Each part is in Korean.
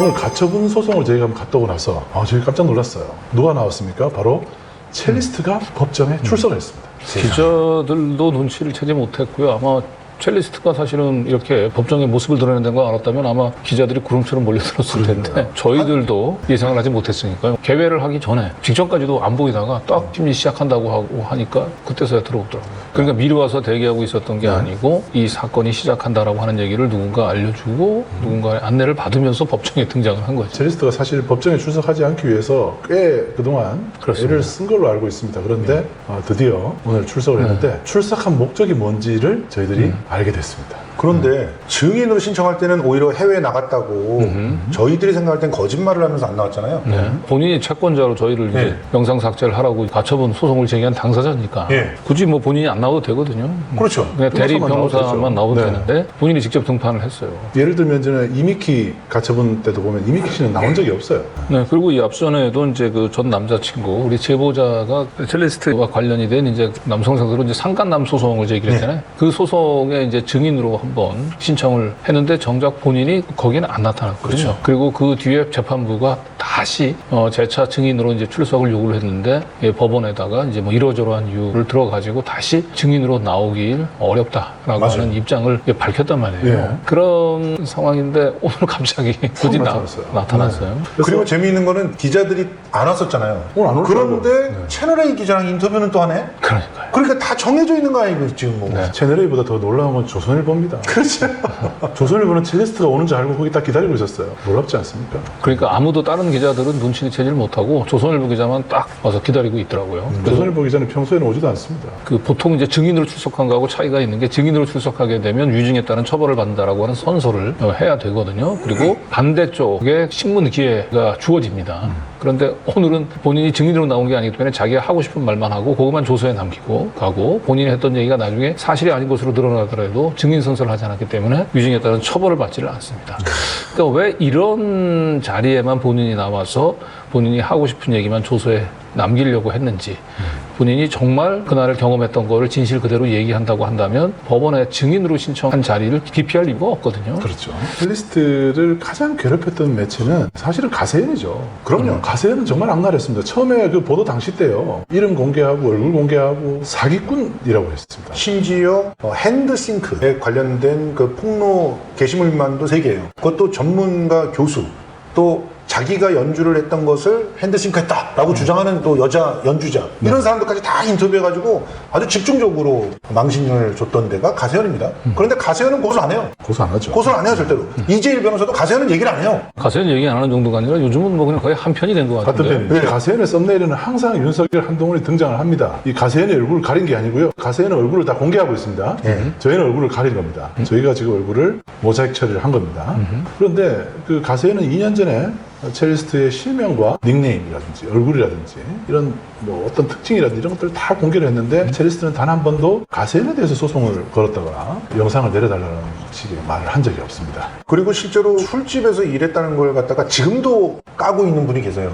오늘 가처분 소송을 저희가 한번 갔다 오고 나서 저희 깜짝 놀랐어요. 누가 나왔습니까? 바로 첼리스트가 법정에 출석을 했습니다. 기자들도 눈치를 채지 못했고요. 아마 첼리스트가 사실은 이렇게 법정의 모습을 드러낸다는 걸 알았다면 아마 기자들이 구름처럼 몰려들었을 텐데 저희들도 예상을 하지 못했으니까요. 개회를 하기 전에 직전까지도 안 보이다가 딱 심리 시작한다고 하고 하니까 그때서야 들어오더라고요. 그러니까 미리 와서 대기하고 있었던 게 아니고 이 사건이 시작한다라고 하는 얘기를 누군가 알려주고 누군가의 안내를 받으면서 법정에 등장을 한 거죠. 첼리스트가 사실 법정에 출석하지 않기 위해서 꽤 그동안 애를 쓴 걸로 알고 있습니다. 그런데 드디어 오늘 출석을 했는데 출석한 목적이 뭔지를 저희들이 알게 됐습니다. 그런데 증인으로 신청할 때는 오히려 해외에 나갔다고 저희들이 생각할 땐 거짓말을 하면서 안 나왔잖아요. 네. 본인이 채권자로 저희를 이제 영상 삭제를 하라고 가처분 소송을 제기한 당사자니까 굳이 뭐 본인이 안 나와도 되거든요. 그렇죠. 그냥 대리 변호사만 변호사만 나오도 되는데 본인이 직접 등판을 했어요. 예를 들면 저는 이미키 가처분 때도 보면 이미키 씨는 나온 적이 없어요. 네, 그리고 이 앞전에도 이제 그 전 남자친구 우리 제보자가 첼리스트와 관련이 된 이제 남성 상대로 이제 상간남 소송을 제기를 했잖아요. 그 소송에 이제 증인으로 한번 신청을 했는데 정작 본인이 거기는 안 나타났거든요. 그렇죠. 그리고 그 뒤에 재판부가 다시 재차 증인으로 이제 출석을 요구를 했는데 법원에다가 이제 뭐 이러저러한 이유를 들어가지고 다시 증인으로 나오길 어렵다라고 맞아요. 하는 입장을 밝혔단 말이에요. 그런 상황인데 오늘 갑자기 굳이 나타났어요. 그리고 재미있는 거는 기자들이 안 왔었잖아요. 오늘 안 올 줄 그런데 채널A 기자랑 인터뷰는 또 하네? 그러니까요. 그러니까 다 정해져 있는 거 아니고 지금 뭐. 채널A보다 더 놀라운 건 조선일보입니다. 그렇죠. 조선일보는 첼리스트가 오는 줄 알고 거기 딱 기다리고 있었어요. 놀랍지 않습니까? 그러니까 아무도 다른 기자들은 눈치를 채지를 못하고 조선일보 기자만 딱 와서 기다리고 있더라고요. 조선일보 기자는 평소에는 오지도 않습니다. 그 보통 이제 증인으로 출석한 거하고 차이가 있는 게 증인으로 출석하게 되면 위증에 따른 처벌을 받는다라고 하는 선서를 해야 되거든요. 그리고 반대쪽에 신문 기회가 주어집니다. 그런데 오늘은 본인이 증인으로 나온 게 아니기 때문에 자기가 하고 싶은 말만 하고 그것만 조서에 남기고 가고 본인이 했던 얘기가 나중에 사실이 아닌 것으로 드러나더라도 증인 선서를 하지 않았기 때문에 위증에 따른 처벌을 받지를 않습니다. 그러니까 왜 이런 자리에만 본인이 나와서 본인이 하고 싶은 얘기만 조서에 남기려고 했는지 본인이 정말 그날을 경험했던 거를 진실 그대로 얘기한다고 한다면 법원에 증인으로 신청한 자리를 기피할 이유가 없거든요. 그렇죠. 첼리스트를 가장 괴롭혔던 매체는 사실은 가세연이죠. 그럼요. 가세연은 정말 악랄했습니다. 처음에 그 보도 당시 때요. 이름 공개하고 얼굴 공개하고 사기꾼이라고 했습니다. 심지어 핸드싱크에 관련된 그 폭로 게시물만도 3개예요. 그것도 전문가 교수 또 자기가 연주를 했던 것을 핸드싱크 했다라고 주장하는 또 여자 연주자 이런 사람들까지 다 인터뷰해가지고 아주 집중적으로 망신을 줬던 데가 가세연입니다. 그런데 가세연은 고소 안 해요. 고소 안 하죠. 고소를 안 해요 절대로. 이재일 변호사도 가세연은 얘기를 안 해요. 가세는 얘기 안 하는 정도가 아니라 요즘은 뭐 그냥 거의 한 편이 된 것 같은 같은데. 편입니다. 가세연의 썸네일에는 항상 윤석열 한동훈이 등장을 합니다. 이 가세연의 얼굴을 가린 게 아니고요. 가세연은 얼굴을 다 공개하고 있습니다. 저희는 얼굴을 가린 겁니다. 저희가 지금 얼굴을 모자이크 처리를 한 겁니다. 그런데 그 가세연은 2년 전에 첼리스트의 실명과 닉네임이라든지 얼굴이라든지 이런 뭐 어떤 특징이라든지 이런 것들을 다 공개를 했는데 첼리스트는 단 한 번도 가세연에 대해서 소송을 걸었다거나 영상을 내려달라는 식의 말을 한 적이 없습니다. 그리고 실제로 술집에서 일했다는 걸 갖다가 지금도 까고 있는 분이 계세요.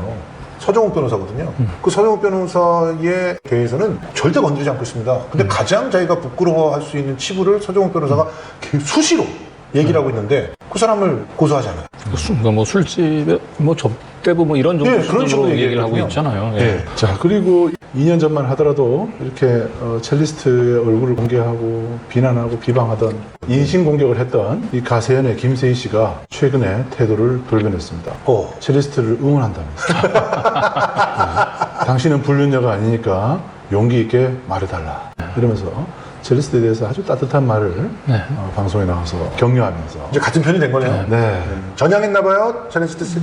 서정욱 변호사거든요. 그 서정욱 변호사에 대해서는 절대 건드리지 않고 있습니다. 근데 가장 자기가 부끄러워할 수 있는 치부를 서정욱 변호사가 수시로 얘기를 하고 있는데 그 사람을 고소하지 않아요. 그러니까 뭐 술집에 뭐 접대부 뭐 이런 정도 그런 식으로 얘기를 하고 얘기했거든요. 있잖아요. 자, 그리고 2년 전만 하더라도 이렇게 첼리스트의 얼굴을 공개하고 비난하고 비방하던 인신공격을 했던 이 가세연의 김세희 씨가 최근에 태도를 돌변했습니다. 첼리스트를 응원한다면서. 당신은 불륜녀가 아니니까 용기 있게 말해달라. 이러면서 첼리스트에 대해서 아주 따뜻한 말을 방송에 나와서 격려하면서 이제 같은 편이 된 거네요. 네. 전향했나봐요, 첼리스트 씨.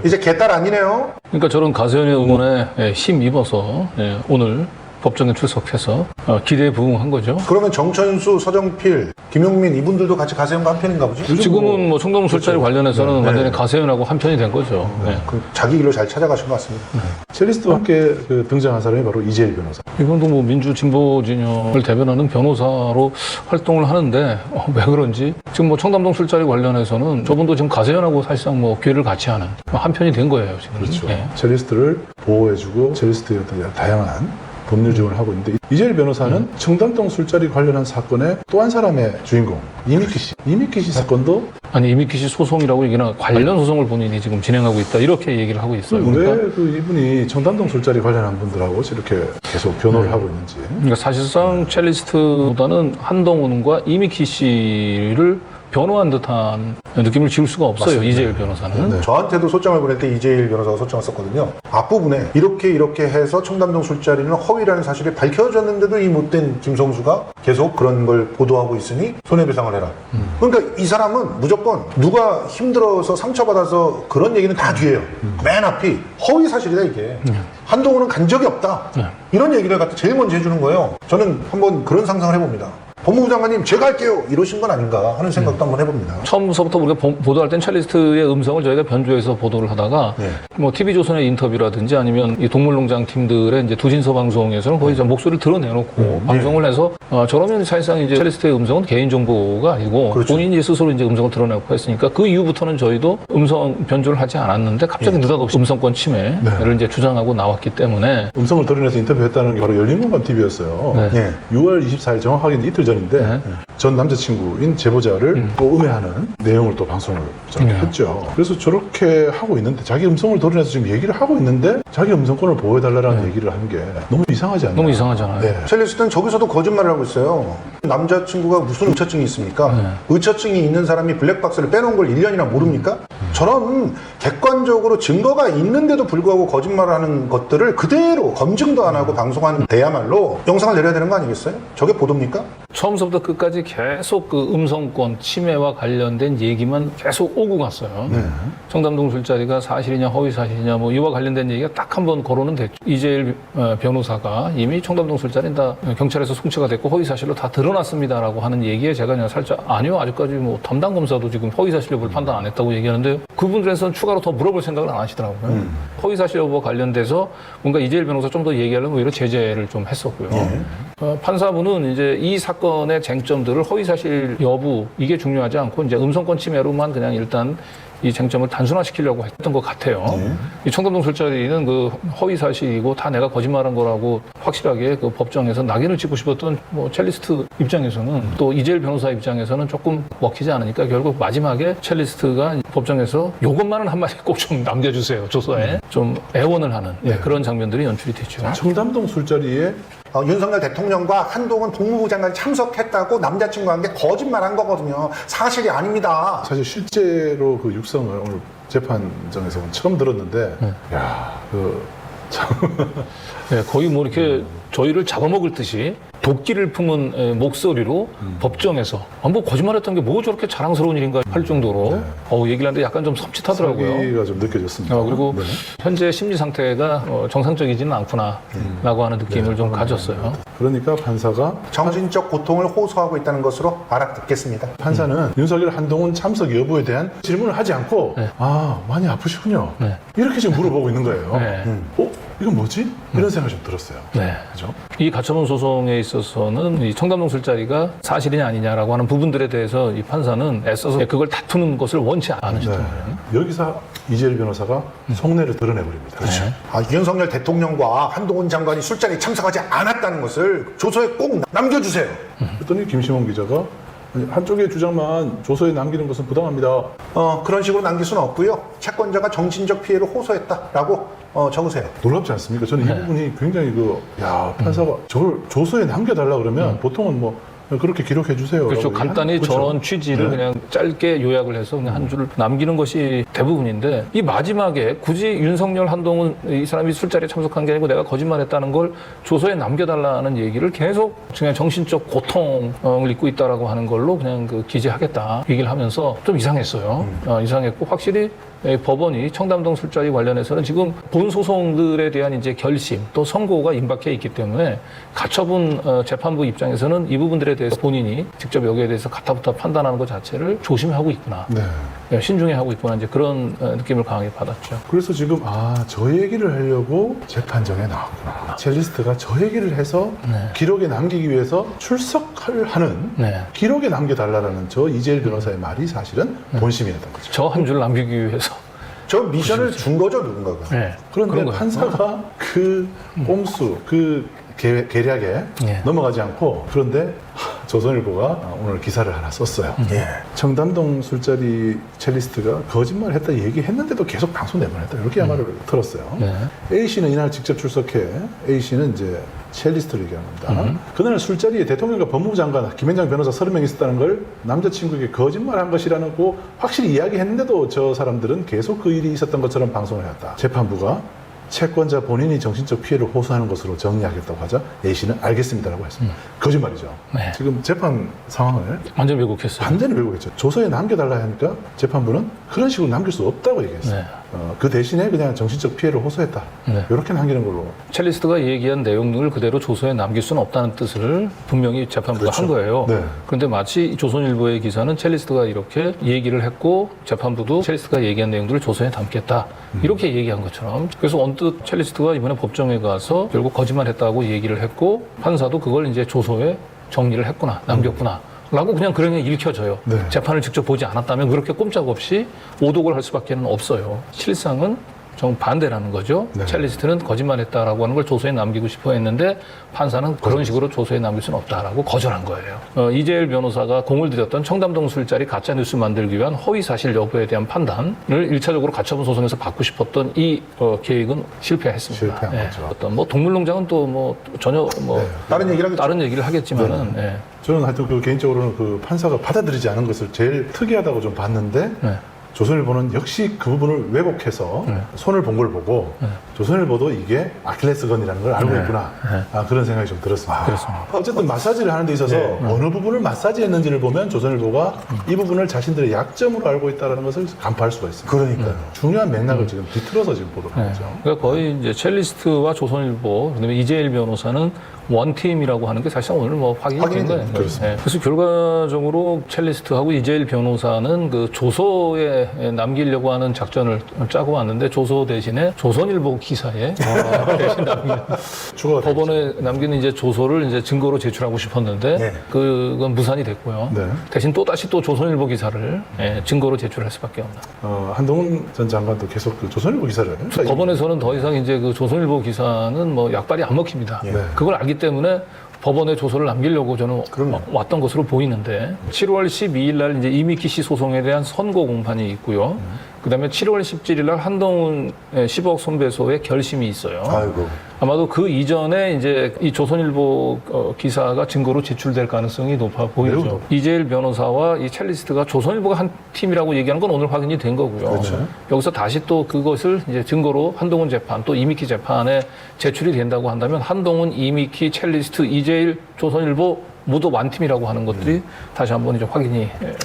이제 개딸 아니네요. 그러니까 저런 가세연의 응원에 힘입어서 오늘 법정에 출석해서 기대에 부응한 거죠. 그러면 정천수, 서정필, 김용민 이분들도 같이 가세연과 한 편인가 보지? 지금은 뭐 청담 술자리 관련해서는 완전히 가세연하고 한 편이 된 거죠. 그 자기 길로 잘 찾아가신 것 같습니다. 첼리스트와 함께 등장한 사람이 바로 이재일 변호사. 이분도 뭐 민주 진보 진영을 대변하는 변호사로 활동을 하는데 왜 그런지 지금 뭐 청담동 술자리 관련해서는 저분도 지금 가세연하고 사실상 뭐 기회를 같이 하는 한 편이 된 거예요 지금. 그렇죠. 첼리스트를 보호해주고 첼리스트의 어떤 다양한 법률 지원을 하고 있는데 이재일 변호사는 청담동 술자리 관련한 사건의 또 한 사람의 주인공 이미키 씨 사건도 아니 이미키 씨 소송이라고 얘기나 관련 소송을 본인이 지금 진행하고 있다 이렇게 얘기를 하고 있어요. 왜 그러니까, 그 이분이 청담동 술자리 관련한 분들하고 이렇게 계속 변호를 하고 있는지. 그러니까 사실상 첼리스트보다는 한동훈과 이미키 씨를 변호한 듯한 느낌을 지울 수가 없어요. 이재일 변호사는. 네. 저한테도 소장을 보낼 때 이재일 변호사가 소장을 썼거든요. 앞부분에 이렇게 해서 청담동 술자리는 허위라는 사실이 밝혀졌는데도 이 못된 김성수가 계속 그런 걸 보도하고 있으니 손해배상을 해라. 그러니까 이 사람은 무조건 누가 힘들어서 상처받아서 그런 얘기는 다 뒤에요. 맨 앞이 허위 사실이다 이게. 한동훈은 간 적이 없다. 이런 얘기를 갖다 제일 먼저 해주는 거예요. 저는 한번 그런 상상을 해봅니다. 법무부 장관님 제가 할게요 이러신 건 아닌가 하는 생각도 한번 해봅니다. 처음서부터 우리가 보도할 땐 첼리스트의 음성을 저희가 변조해서 보도를 하다가 네. 뭐 TV조선의 인터뷰라든지 아니면 이 동물농장 팀들의 이제 두진서 방송에서는 거의 목소리를 드러내놓고 방송을 해서 저러면 사실상 이제 첼리스트의 음성은 개인정보가 아니고 그렇죠. 본인이 스스로 이제 음성을 드러내고 했으니까 그 이후부터는 저희도 음성 변조를 하지 않았는데 갑자기 느닷없이 음성권 침해를 이제 주장하고 나왔기 때문에 음성을 드러내서 인터뷰했다는 게 바로 열린공감 TV였어요. 네. 네. 6월 24일 정확하게 이틀 전인데 전 남자친구인 제보자를 또 음해하는 내용을 또 방송을 저렇게 했죠. 그래서 저렇게 하고 있는데 자기 음성을 드러내서 지금 얘기를 하고 있는데 자기 음성권을 보호해달라는 얘기를 하는 게 너무 이상하지 않나요? 너무 이상하잖아요. 네. 첼리스트는 저기서도 거짓말을 하고 있어요. 남자친구가 무슨 의처증이 있습니까? 의처증이 있는 사람이 블랙박스를 빼놓은 걸 1년이나 모릅니까? 저런 객관적으로 증거가 있는데도 불구하고 거짓말을 하는 것들을 그대로 검증도 안 하고 방송하는 데야말로 영상을 내려야 되는 거 아니겠어요? 저게 보도입니까? 처음부터 끝까지 계속 그 음성권 침해와 관련된 얘기만 계속 오고 갔어요. 청담동 술자리가 사실이냐 허위 사실이냐 뭐 이와 관련된 얘기가 딱 한 번 거론은 됐죠. 이재일 변호사가 이미 청담동 술자리는 다 경찰에서 송치가 됐고 허위 사실로 다 드러났습니다라고 하는 얘기에 제가 그냥 살짝 아니요 아직까지 뭐 담당 검사도 지금 허위 사실 여부를 판단 안 했다고 얘기하는데 그분들에서는 추가로 더 물어볼 생각을 안 하시더라고요. 허위 사실 여부와 관련돼서 뭔가 이재일 변호사 좀 더 얘기하려면 오히려 제재를 좀 했었고요. 판사분은 이제 이 사건의 쟁점들을 허위 사실 여부 이게 중요하지 않고 이제 음성권 침해로만 그냥 일단 이 쟁점을 단순화시키려고 했던 것 같아요. 이 청담동 술자리는 그 허위 사실이고 다 내가 거짓말한 거라고 확실하게 그 법정에서 낙인을 찍고 싶었던 뭐 첼리스트 입장에서는 또 이재일 변호사 입장에서는 조금 먹히지 않으니까 결국 마지막에 첼리스트가 법정에서 요것만은 한마디 꼭 좀 남겨주세요. 조서에 좀 애원을 하는 그런 장면들이 연출이 됐죠. 청담동 술자리에 윤석열 대통령과 한동훈 법무부 장관이 참석했다고 남자친구가 한 게 거짓말한 거거든요. 사실이 아닙니다. 사실 실제로 그 육성을 오늘 재판정에서 처음 들었는데 네, 거의 뭐 이렇게 저희를 잡아먹을 듯이 도끼를 품은 목소리로 법정에서 뭐 거짓말했던 게 뭐 저렇게 자랑스러운 일인가 할 정도로 얘기를 하는데 약간 좀 섬찟하더라고요. 사기가 좀 느껴졌습니다. 그리고 현재 심리 상태가 정상적이지는 않구나라고 하는 느낌을 좀 가졌어요. 그러니까 판사가 정신적 고통을 호소하고 있다는 것으로 알아듣겠습니다. 판사는 윤석열 한동훈 참석 여부에 대한 질문을 하지 않고 아 많이 아프시군요 이렇게 지금 물어보고 있는 거예요. 이건 뭐지? 이런 생각이 좀 들었어요. 네. 그죠? 이 가처분 소송에 있어서는 이 청담동 술자리가 사실이냐 아니냐라고 하는 부분들에 대해서 이 판사는 애써서 그걸 다투는 것을 원치 않으셨던 거예요. 여기서 이재일 변호사가 속내를 드러내버립니다. 그렇죠. 윤석열 대통령과 한동훈 장관이 술자리에 참석하지 않았다는 것을 조서에 꼭 남겨주세요. 그랬더니 김시원 기자가 아니, 한쪽의 주장만 조서에 남기는 것은 부당합니다. 그런 식으로 남길 수는 없고요. 채권자가 정신적 피해를 호소했다라고 적으세요. 놀랍지 않습니까? 저는 이 부분이 굉장히 판사가 저걸 조서에 남겨달라 그러면 보통은 뭐 그렇게 기록해 주세요. 그렇죠. 간단히 저런 취지를 그냥 짧게 요약을 해서 그냥 한 줄을 남기는 것이 대부분인데 이 마지막에 굳이 윤석열 한동훈 이 사람이 술자리에 참석한 게 아니고 내가 거짓말했다는 걸 조서에 남겨달라는 얘기를 계속 그냥 정신적 고통을 입고 있다라고 하는 걸로 그냥 그 기재하겠다 얘기를 하면서 좀 이상했어요. 이상했고 확실히 법원이 청담동 술자리 관련해서는 지금 본 소송들에 대한 이제 결심 또 선고가 임박해 있기 때문에 가처분 재판부 입장에서는 이 부분들에 대해서 본인이 직접 여기에 대해서 가타부타 판단하는 것 자체를 조심하고 있구나. 신중히 하고 있구나. 이제 그런 느낌을 강하게 받았죠. 그래서 지금 저 얘기를 하려고 재판정에 나왔구나. 첼리스트가 저 얘기를 해서 기록에 남기기 위해서 출석을 하는 기록에 남겨달라는 저 이재일 변호사의 말이 사실은 본심이었던 거죠. 저 한 줄 남기기 위해서. 저 미션을 준 거죠, 누군가가. 그런데 판사가 그 꼼수, 그 계략에 예. 넘어가지 않고 그런데 조선일보가 오늘 기사를 하나 썼어요. 예. 청담동 술자리 첼리스트가 거짓말했다 얘기했는데도 계속 방송 내보냈다 이렇게 말을 들었어요. 네. A씨는 이날 직접 출석해 A씨는 이제 첼리스트를 얘기하는 겁니다. 그날 술자리에 대통령과 법무부 장관, 김현장 변호사 30명 있었다는 걸 남자친구에게 거짓말한 것이라는 거 확실히 이야기했는데도 저 사람들은 계속 그 일이 있었던 것처럼 방송을 해왔다. 재판부가 채권자 본인이 정신적 피해를 호소하는 것으로 정리하겠다고 하자 A씨는 알겠습니다라고 했습니다. 거짓말이죠. 네. 지금 재판 상황을 완전 왜곡했어요. 완전히 왜곡했죠. 조서에 남겨달라 하니까 재판부는 그런 식으로 남길 수 없다고 얘기했어요. 네. 그 대신에 그냥 정신적 피해를 호소했다. 네. 이렇게 남기는 걸로. 첼리스트가 얘기한 내용을 그대로 조서에 남길 수는 없다는 뜻을 분명히 재판부가 한 거예요. 네. 그런데 마치 이 조선일보의 기사는 첼리스트가 이렇게 얘기를 했고 재판부도 첼리스트가 얘기한 내용들을 조서에 담겠다. 이렇게 얘기한 것처럼. 그래서 언뜻 첼리스트가 이번에 법정에 가서 결국 거짓말했다고 얘기를 했고 판사도 그걸 이제 조서에 정리를 했구나, 남겼구나. 라고 그냥 읽혀져요. 네. 재판을 직접 보지 않았다면 그렇게 꼼짝없이 오독을 할 수밖에 없어요. 실상은 정반대라는 거죠. 네. 첼리스트는 거짓말했다라고 하는 걸 조서에 남기고 싶어 했는데 판사는 그런 식으로 조서에 남길 수는 없다라고 거절한 거예요. 이재일 변호사가 공을 들였던 청담동 술자리 가짜뉴스 만들기 위한 허위사실 여부에 대한 판단을 1차적으로 가처분 소송에서 받고 싶었던 이 계획은 실패했습니다. 실패한 거죠. 어떤 동물농장은 또 전혀 다른 얘기를 하겠죠. 다른 얘기를 하겠지만은 예. 저는 하여튼 그 개인적으로는 그 판사가 받아들이지 않은 것을 제일 특이하다고 좀 봤는데 네. 조선일보는 역시 그 부분을 왜곡해서 네. 손을 본 걸 보고 조선일보도 이게 아킬레스건이라는 걸 알고 있구나. 그런 생각이 좀 들었습니다. 그렇습니다. 어쨌든 마사지를 하는 데 있어서 어느 부분을 마사지했는지를 보면 조선일보가 이 부분을 자신들의 약점으로 알고 있다는 것을 간파할 수가 있습니다. 그러니까요. 중요한 맥락을 지금 뒤틀어서 지금 보도를 네. 하죠. 그러니까 거의 이제 첼리스트와 조선일보, 그다음에 이재일 변호사는 원팀이라고 하는 게 사실상 오늘 확인이 된 거예요. 그렇습니다. 네. 그래서 결과적으로 첼리스트하고 이재일 변호사는 그 조서에 남기려고 하는 작전을 짜고 왔는데 조서 대신에 조선일보 기사에 대신 남기는 추가가 법원에 남기는 이제 조서를 이제 증거로 제출하고 싶었는데 네. 그건 무산이 됐고요. 네. 대신 또 다시 조선일보 기사를 증거로 제출할 수밖에 없나. 한동훈 전 장관도 계속 그 조선일보 기사를 법원에서는 더 이상 이제 그 조선일보 기사는 약발이 안 먹힙니다. 네. 그걸 알기 때문에 법원에 조서를 남기려고 저는 그럼요. 왔던 것으로 보이는데 7월 12일 날 이제 이미키 씨 소송에 대한 선고 공판이 있고요. 그다음에 7월 17일 날 한동훈 10억 손배소의 결심이 있어요. 아이고. 아마도 그 이전에 이제 이 조선일보 기사가 증거로 제출될 가능성이 높아 보이죠. 매우 이재일 변호사와 이 첼리스트가 조선일보가 한 팀이라고 얘기하는 건 오늘 확인이 된 거고요. 그렇죠. 여기서 다시 또 그것을 이제 증거로 한동훈 재판 또 이미키 재판에 제출이 된다고 한다면 한동훈, 이미키, 첼리스트, 이재일, 조선일보 모두 완팀이라고 하는 것들이 다시 한번 이제 확인이 네.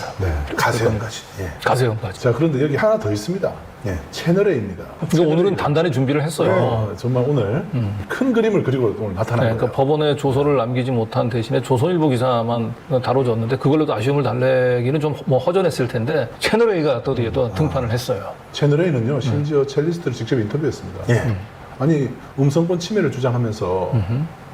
가세형까지. 예. 가세형까지. 자, 그런데 여기 하나 더 있습니다. 예. 채널A입니다. 그러니까 오늘은 단단히 준비를 했어요. 정말 오늘 큰 그림을 그리고 오늘 나타난 네, 거예요. 그러니까 법원에 조서를 남기지 못한 대신에 조선일보 기사만 다뤄졌는데 그걸로도 아쉬움을 달래기는 좀 허전했을 텐데 채널A가 또 등판을 했어요. 채널A는요, 심지어 첼리스트를 직접 인터뷰했습니다. 예. 아니, 음성권 침해를 주장하면서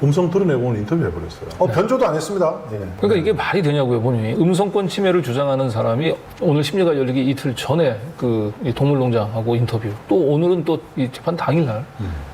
음성 드러내고 오늘 인터뷰 해버렸어요. 변조도 안 했습니다. 예. 그러니까 이게 말이 되냐고요, 본인이. 음성권 침해를 주장하는 사람이 오늘 심리가 열리기 이틀 전에 이 동물농장하고 인터뷰. 또 오늘은 또 이 재판 당일날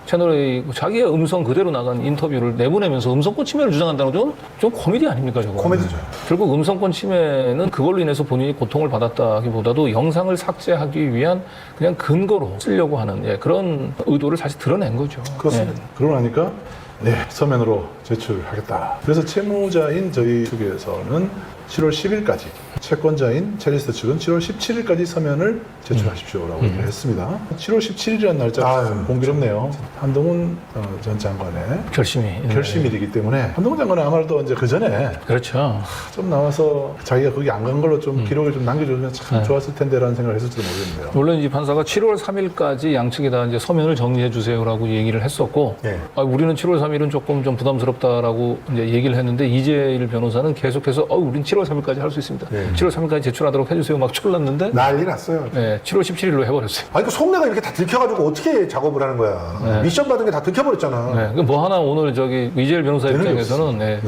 채널A 자기의 음성 그대로 나간 인터뷰를 내보내면서 음성권 침해를 주장한다는 건 좀 코미디 아닙니까, 저거? 코미디죠. 결국 음성권 침해는 그걸로 인해서 본인이 고통을 받았다기보다도 영상을 삭제하기 위한 그냥 근거로 쓰려고 하는 그런 의도를 사실 드러낸 거죠. 그렇습니다. 그러고 나니까 네, 서면으로 제출하겠다. 그래서 채무자인 저희 측에서는 7월 10일까지, 채권자인 첼리스트 측은 7월 17일까지 서면을 제출하십시오라고 얘기를 했습니다. 7월 17일이라는 날짜 공교롭네요. 한동훈 전 장관의 결심일이기 때문에 한동훈 장관은 아마도 이제 그 전에 그렇죠. 좀 나와서 자기가 거기 안 간 걸로 좀 기록을 좀 남겨주면 참 좋았을 텐데라는 생각을 했을지도 모르겠네요. 물론 이 판사가 7월 3일까지 양측이 다 이제 서면을 정리해 주세요라고 얘기를 했었고, 예. 우리는 7월 3일은 조금 좀 부담스럽다라고 이제 얘기를 했는데 이재일 변호사는 계속해서 우리는 7월 3일까지 할 수 있습니다. 7월 3일까지 제출하도록 해주세요. 막 졸랐는데 난리 났어요. 7월 17일로 해버렸어요. 아니, 그 속내가 이렇게 다 들켜가지고 어떻게 작업을 하는 거야. 미션 받은 게 다 들켜버렸잖아. 뭐 하나 오늘 이재일 변호사 입장에서는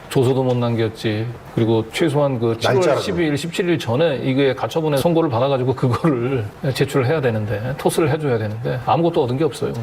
조서도 못 남겼지. 그리고 최소한 그 7월 날짜라도. 12일, 17일 전에 이게 가처분의 선고를 받아가지고 그거를 제출을 해야 되는데, 토스를 해줘야 되는데 아무것도 얻은 게 없어요.